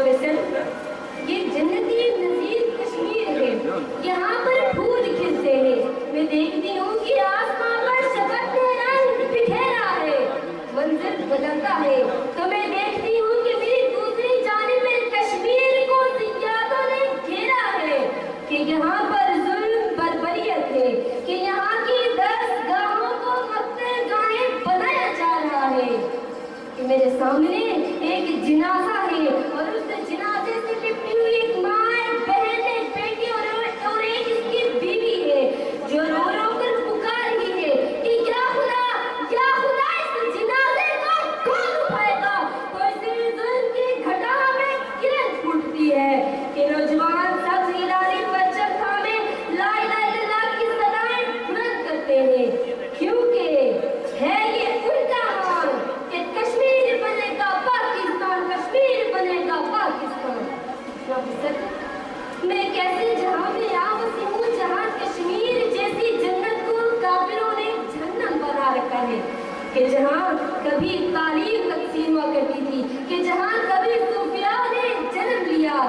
یہ جنتی نظیر کشمیر ہے، یہاں پر پھول کھلتے ہیں، میں دیکھتی ہوں کہ آسمان پر شفق کا رنگ بکھیرا ہے، منظر بدلتا ہے، تو میں دیکھتی ہوں کہ میری دوسری جانب میں کشمیر کو سیادوں نے گھیرا ہے، کہ یہاں پر ظلم بربریت ہے، کہ یہاں کی دستگاہوں کو مقتل گاہیں بنایا جا رہا ہے، کہ میرے سامنے ایک جنازہ ہے اور اس جنازے سے لپٹی ہوئی ایک ماں، ایک بہن، ایک بیٹی اور ایک اس کی بیوی ہے جو رو رو کر پکار رہی ہے کہ یا خدا اس جنازے کو کون اٹھائے گا، تو اسی ظلم کی گھٹا میں کرن پھوٹتی ہے کہ نوجوان سب ہلالی پرچم تھامے لا الہ الا اللہ کی صدائیں بلند کرتے ہیں، کیونکہ ہے یہ ان کا حال کہ کشمیر بنے گا پاکستان، کشمیر بنے گا پاکستان۔ میں کیسے جہاں میں آوسی ہوں جہاں کشمیر جیسی جنت کو کافروں نے جہنم بنا رکھا ہے، کہ جہاں کبھی تعلیم تقسیم ہوا کرتی تھی، کہ جہاں کبھی صوفیاء نے جنم لیا،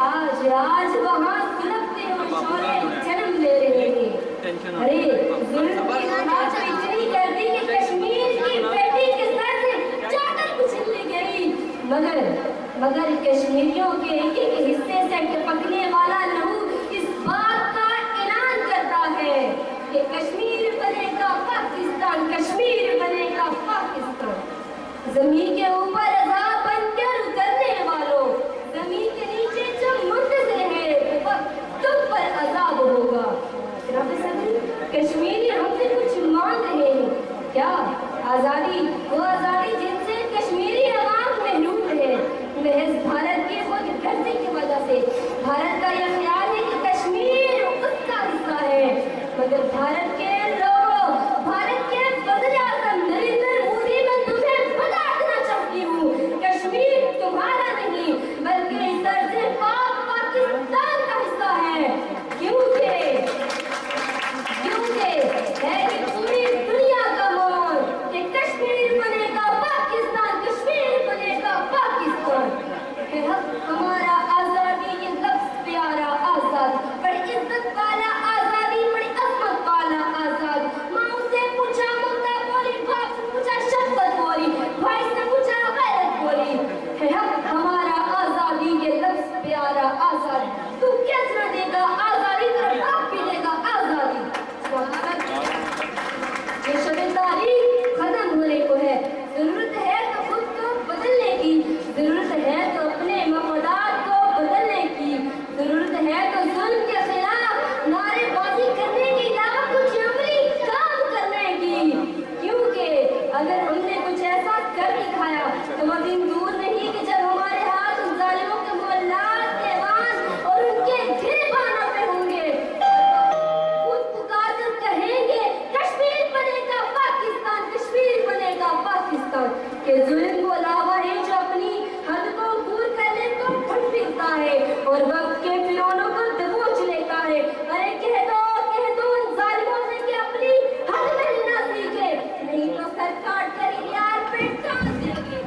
آج وہاں سلگتے ہوئے شعلے جنم لے رہے ہیں۔ ارے ظلم کی خاص اتنی کر دی کہ کشمیر کی بیٹی کے سر سے چادر کچل لی گئی، مگر کشمیریوں کے ایک ایک حصے سے ٹپکنے والا لہو اس بات کا اعلان کرتا ہے کہ کشمیر بنے گا پاکستان، کشمیر بنے گا پاکستان۔ زمین کے اوپر عذاب بن کر اترنے والوں، زمین کے نیچے جو منتظر ہے تم پر عذاب ہوگا۔ کشمیری ہم سے کچھ مانگ رہے ہیں کیا؟ آزادی، وہ آزادی جن سے کشمیری عوام محروم ہے، محض بھارت کی خود غرضی کی وجہ سے۔ بھارت کا یہ خیال ہے کہ کشمیر اس کا حصہ ہے، مگر بھارت کے لوگوں، بھارت کے وزیر اعظم نریندر مودی، میں تمہیں بتا دینا چاہتی ہوں کشمیر تمہارا نہیں بلکہ اس سے پاک پاکستان کا حصہ ہے، کیونکہ ہے کہ پوری دنیا کا مول کہ کشمیر بنے گا پاکستان، کشمیر بنے گا پاکستان۔ کہ ہمارا آزادی یہ لفظ پیارا آزاد، بڑی عزت والا آزادی، بڑی عظمت والا آزاد۔ ماں سے پوچھا ممتا بولی، باپ سے پوچھا شفقت بولی، بھائی سے پوچھا غیرت بولی۔ کہ ہمارا آزادی یہ لفظ پیارا آزاد، تو کس نہ دے گا آزادی، تو باپ بھی دے گا آزادی۔ یہ شب تاریخ ختم ہونے کو ہے، ضرورت ہے تو خود کو بدلنے کی، ضرورت ہے تو اپنے مفادات کو بدلنے کی، ضرورت ہے تو ظلم کے خلاف نعرے بازی کرنے کے علاوہ کچھ عملی کام کرنے کی، کیونکہ اگر ہم نے کچھ ایسا کر دکھایا تو وہ دن دور نہیں کہ جب ہمارے ہاتھ ان ظالموں کے محلات کے ایوان اور ان کے گریبانوں پہ ہوں گے، خود پکار کر کہیں گے کشمیر بنے گا پاکستان، کشمیر بنے گا پاکستان۔ کہ ظلم وہ لاوا ہے جو اپنی حد کو دور کرنے کو پھٹ پھرتا ہے اور وقت کے فرعونوں کو دبوچ لیتا ہے۔ ارے کہہ دو ان ظالموں سے کہ اپنی حد میں رہنا سیکھے، نہیں تو سر کاٹ کر یار پہ ٹانگ دیں گے۔